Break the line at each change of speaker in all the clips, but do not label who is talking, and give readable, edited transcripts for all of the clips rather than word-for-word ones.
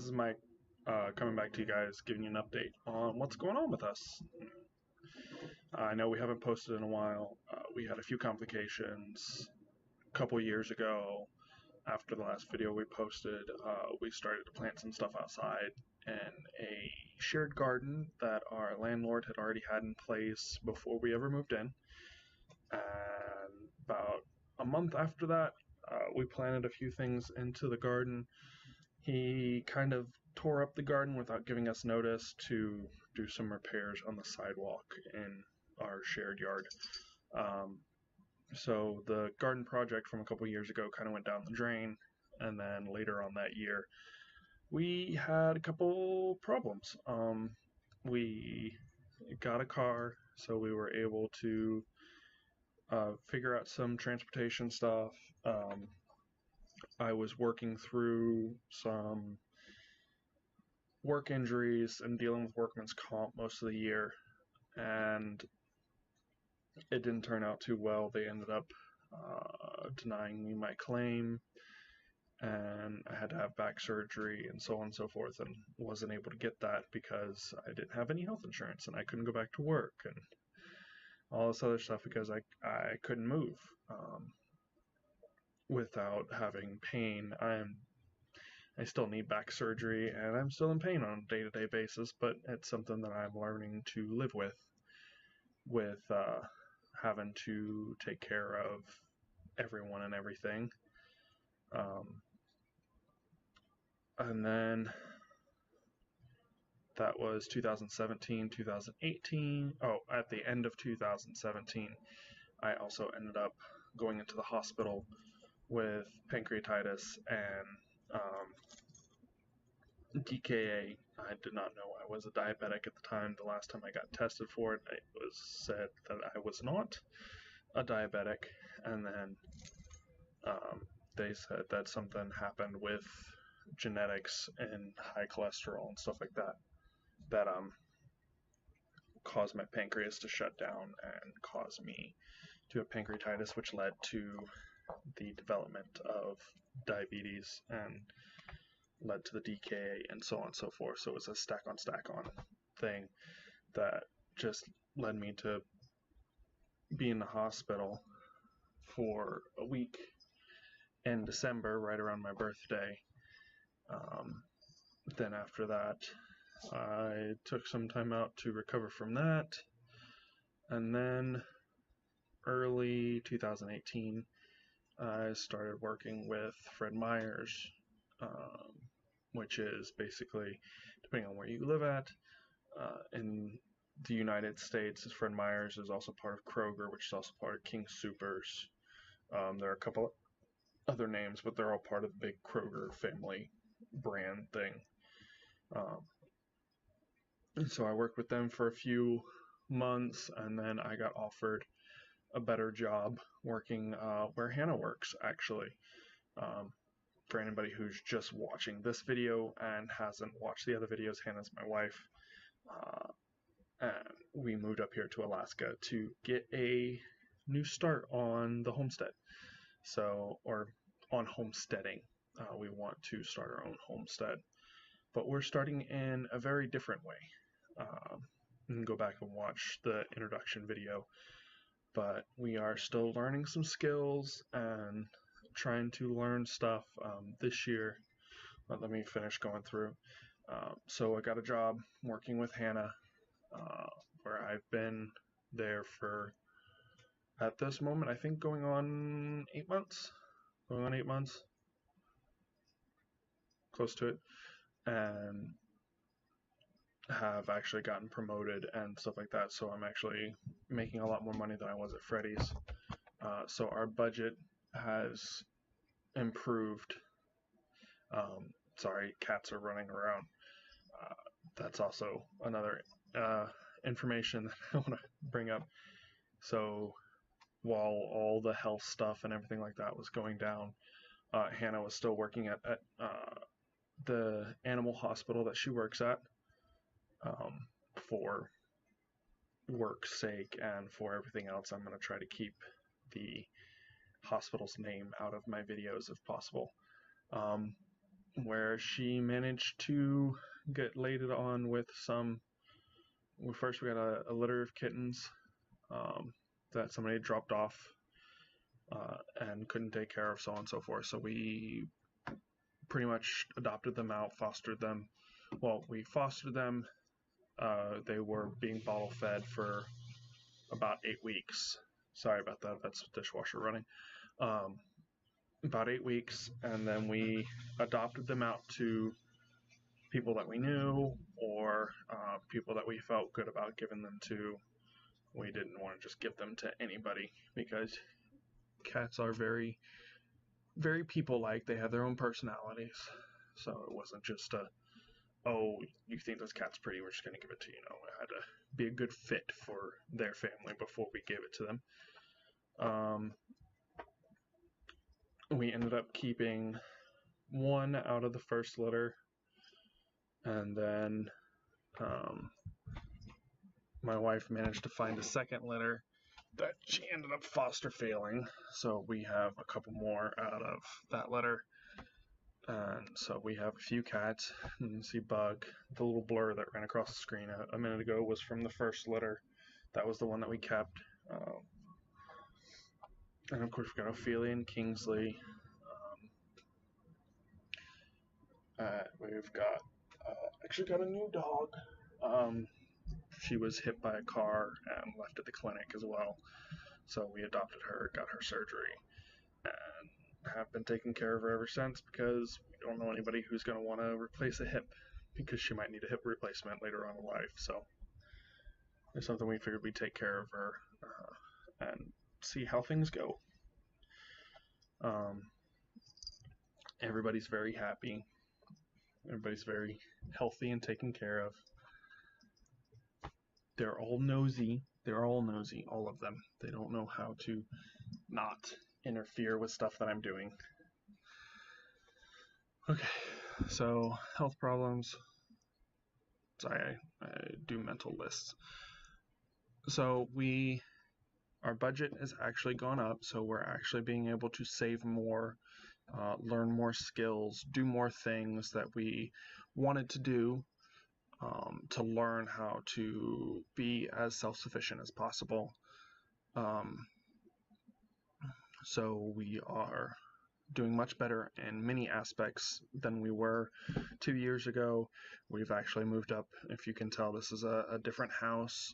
is Mike coming back to you guys, giving you an update on what's going on with us. I know we haven't posted in a while. We had a few complications a couple years ago. After the last video we posted, we started to plant some stuff outside in a shared garden that our landlord had already had in place before we ever moved in. And about a month after that, we planted a few things into the garden. He kind of tore up the garden without giving us notice to do some repairs on the sidewalk in our shared yard. So the garden project from a couple years ago kind of went down the drain, and then later on that year, we had a couple problems. We got a car, so we were able to figure out some transportation stuff. I was working through some work injuries and dealing with workman's comp most of the year, and it didn't turn out too well. They ended up denying me my claim, and I had to have back surgery and so on and so forth, and wasn't able to get that because I didn't have any health insurance and I couldn't go back to work and all this other stuff because I couldn't move without having pain. I still need back surgery, and I'm still in pain on a day-to-day basis, but it's something that I'm learning to live with having to take care of everyone and everything. And then that was 2017, 2018. Oh, at the end of 2017, I also ended up going into the hospital with pancreatitis and DKA. I did not know I was a diabetic at the time. The last time I got tested for it, it was said that I was not a diabetic, and then they said that something happened with genetics and high cholesterol and stuff like that that caused my pancreas to shut down and caused me to have pancreatitis, which led to the development of diabetes and led to the DKA and so on and so forth. So it was a stack on thing that just led me to be in the hospital for a week in December, right around my birthday. Then after that, I took some time out to recover from that. And then early 2018, I started working with Fred Meyers, which is basically, depending on where you live at, in the United States, Fred Meyers is also part of Kroger, which is also part of King Soopers. There are a couple other names, but they're all part of the big Kroger family brand thing. So I worked with them for a few months, and then I got offered a better job working where Hannah works, actually. For anybody who's just watching this video and hasn't watched the other videos, Hannah's my wife. And we moved up here to Alaska to get a new start on the homestead. Or on homesteading. We want to start our own homestead. But we're starting in a very different way. You can go back and watch the introduction video. But we are still learning some skills and trying to learn stuff this year. But let me finish going through. So I got a job working with Hannah, where I've been there for, at this moment, I think going on 8 months. Going on 8 months. Close to it. And have actually gotten promoted and stuff like that, so I'm actually making a lot more money than I was at Freddy's. So our budget has improved. Sorry, cats are running around. That's also another information that I want to bring up. So while all the health stuff and everything like that was going down, Hannah was still working at the animal hospital that she works at, for work's sake and for everything else. I'm going to try to keep the hospital's name out of my videos if possible. where she managed to get laid on with some. Well, first, we got a litter of kittens that somebody had dropped off and couldn't take care of, so on and so forth. So we pretty much adopted them out, fostered them. Well, we fostered them. They were being bottle fed for about 8 weeks. Sorry about that. That's the dishwasher running. About 8 weeks, and then we adopted them out to people that we knew or people that we felt good about giving them to. We didn't want to just give them to anybody because cats are very, very people-like. They have their own personalities, so it wasn't just oh, you think this cat's pretty, we're just going to give it to you. No, it had to be a good fit for their family before we gave it to them. We ended up keeping one out of the first litter, and then my wife managed to find a second litter that she ended up foster failing, so we have a couple more out of that litter. And so we have a few cats. You can see Bug. The little blur that ran across the screen a minute ago was from the first litter. That was the one that we kept. And of course we got Ophelia and Kingsley. We've got actually got a new dog. She was hit by a car and left at the clinic as well. So we adopted her, got her surgery, and have been taking care of her ever since because we don't know anybody who's going to want to replace a hip because she might need a hip replacement later on in life. So it's something we figured we'd take care of her and see how things go. Everybody's very happy. Everybody's very healthy and taken care of. They're all nosy. All of them. They don't know how to not interfere with stuff that I'm doing. Okay, so health problems. Sorry, I do mental lists. So our budget has actually gone up, so we're actually being able to save more, learn more skills, do more things that we wanted to do to learn how to be as self-sufficient as possible. So we are doing much better in many aspects than we were 2 years ago. We've actually moved up. If you can tell, this is a different house.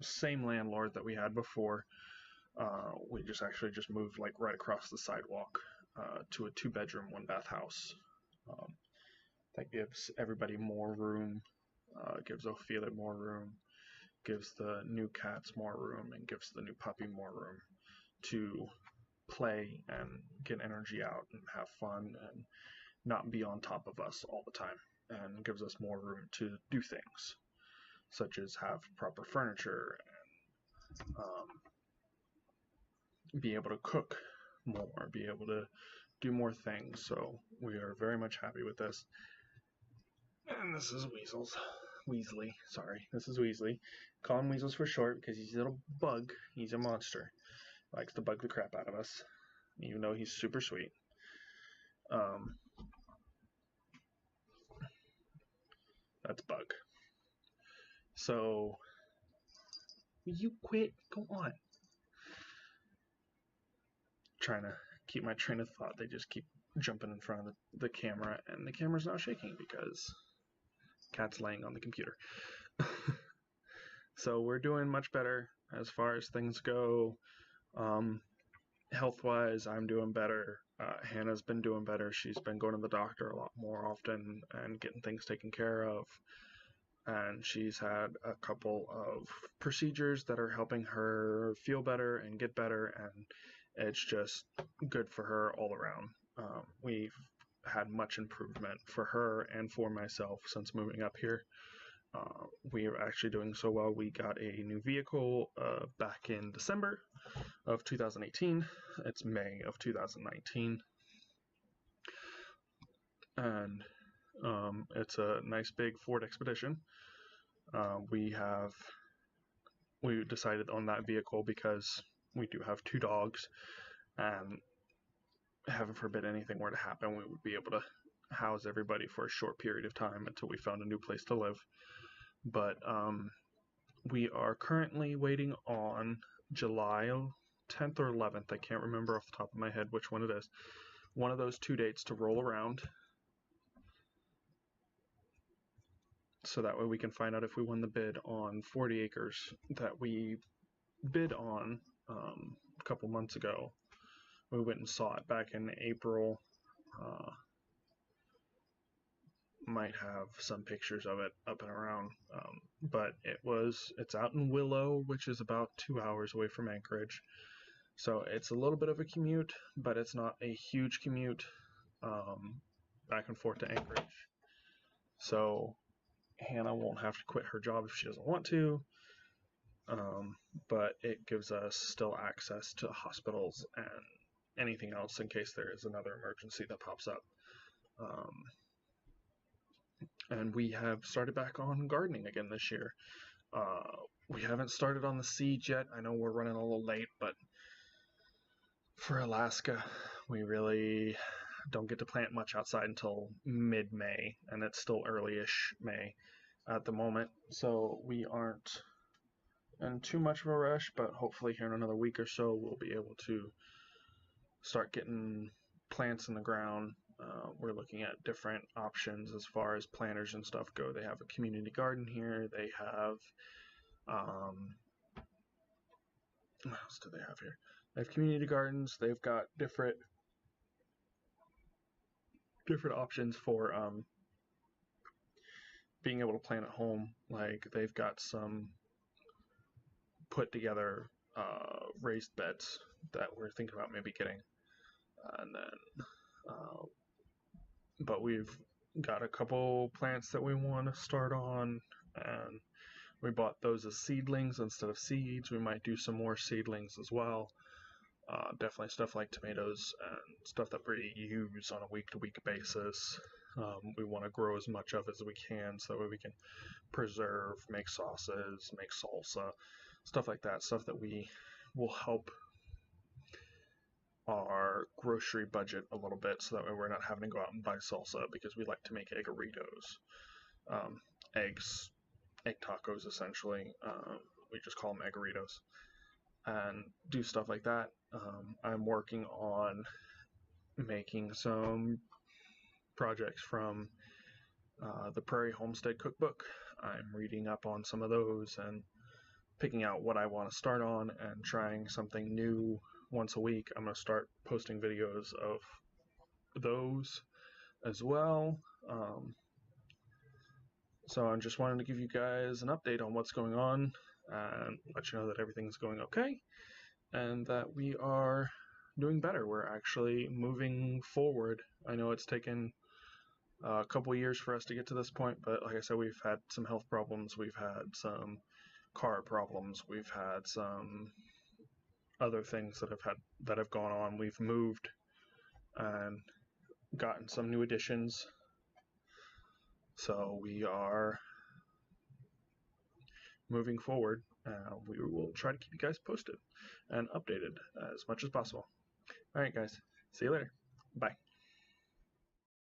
Same landlord that we had before. We just moved like right across the sidewalk to a 2-bedroom, 1-bath house. That gives everybody more room, gives Ophelia more room, gives the new cats more room, and gives the new puppy more room to play and get energy out and have fun and not be on top of us all the time, and gives us more room to do things such as have proper furniture and be able to cook more, be able to do more things. So we are very much happy with this. And this is Weasley. Sorry, this is Weasley. Call him Weasels for short because he's a little bug. He's a monster. Likes to bug the crap out of us, even though he's super sweet. That's Bug. So, will you quit? Go on. Trying to keep my train of thought. They just keep jumping in front of the camera, and the camera's now shaking because cat's laying on the computer. So we're doing much better as far as things go. Health-wise, I'm doing better. Hannah's been doing better. She's been going to the doctor a lot more often and getting things taken care of. And she's had a couple of procedures that are helping her feel better and get better, and it's just good for her all around. We've had much improvement for her and for myself since moving up here. We are actually doing so well. We got a new vehicle back in December of 2018. It's May of 2019. And it's a nice big Ford Expedition. We decided on that vehicle because we do have 2 dogs, and heaven forbid anything were to happen, we would be able to house everybody for a short period of time until we found a new place to live. But we are currently waiting on July 10th or 11th. I can't remember off the top of my head which one it is. One of those 2 dates to roll around, so that way we can find out if we won the bid on 40 acres that we bid on a couple months ago. We went and saw it back in April. Might have some pictures of it up and around, but it's out in Willow, which is about 2 hours away from Anchorage. So it's a little bit of a commute, but it's not a huge commute back and forth to Anchorage. So Hannah won't have to quit her job if she doesn't want to, but it gives us still access to hospitals and anything else in case there is another emergency that pops up. And we have started back on gardening again this year. We haven't started on the seeds yet. I know we're running a little late, but for Alaska, we really don't get to plant much outside until mid-May, and it's still early-ish May at the moment, so we aren't in too much of a rush, but hopefully here in another week or so we'll be able to start getting plants in the ground. We're looking at different options as far as planters and stuff go. They have a community garden here. They have what else do they have here? They have community gardens. They've got different options for being able to plant at home. Like they've got some put together raised beds that we're thinking about maybe getting, and then but we've got a couple plants that we want to start on, and we bought those as seedlings instead of seeds. We might do some more seedlings as well. Definitely stuff like tomatoes and stuff that we use on a week-to-week basis. We want to grow as much of as we can so that way we can preserve, make sauces, make salsa, stuff like that. Stuff that we will help our grocery budget a little bit so that way we're not having to go out and buy salsa, because we like to make eggeritos. Egg tacos essentially. We just call them eggeritos. And do stuff like that. I'm working on making some projects from the Prairie Homestead Cookbook. I'm reading up on some of those and picking out what I want to start on and trying something new once a week. I'm going to start posting videos of those as well. So I'm just wanting to give you guys an update on what's going on and let you know that everything's going okay and that we are doing better. We're actually moving forward. I know it's taken a couple years for us to get to this point, but like I said, we've had some health problems, we've had some car problems, we've had some other things that have gone on. We've moved and gotten some new additions, so we are moving forward. We will try to keep you guys posted and updated as much as possible. Alright guys, see you later. Bye.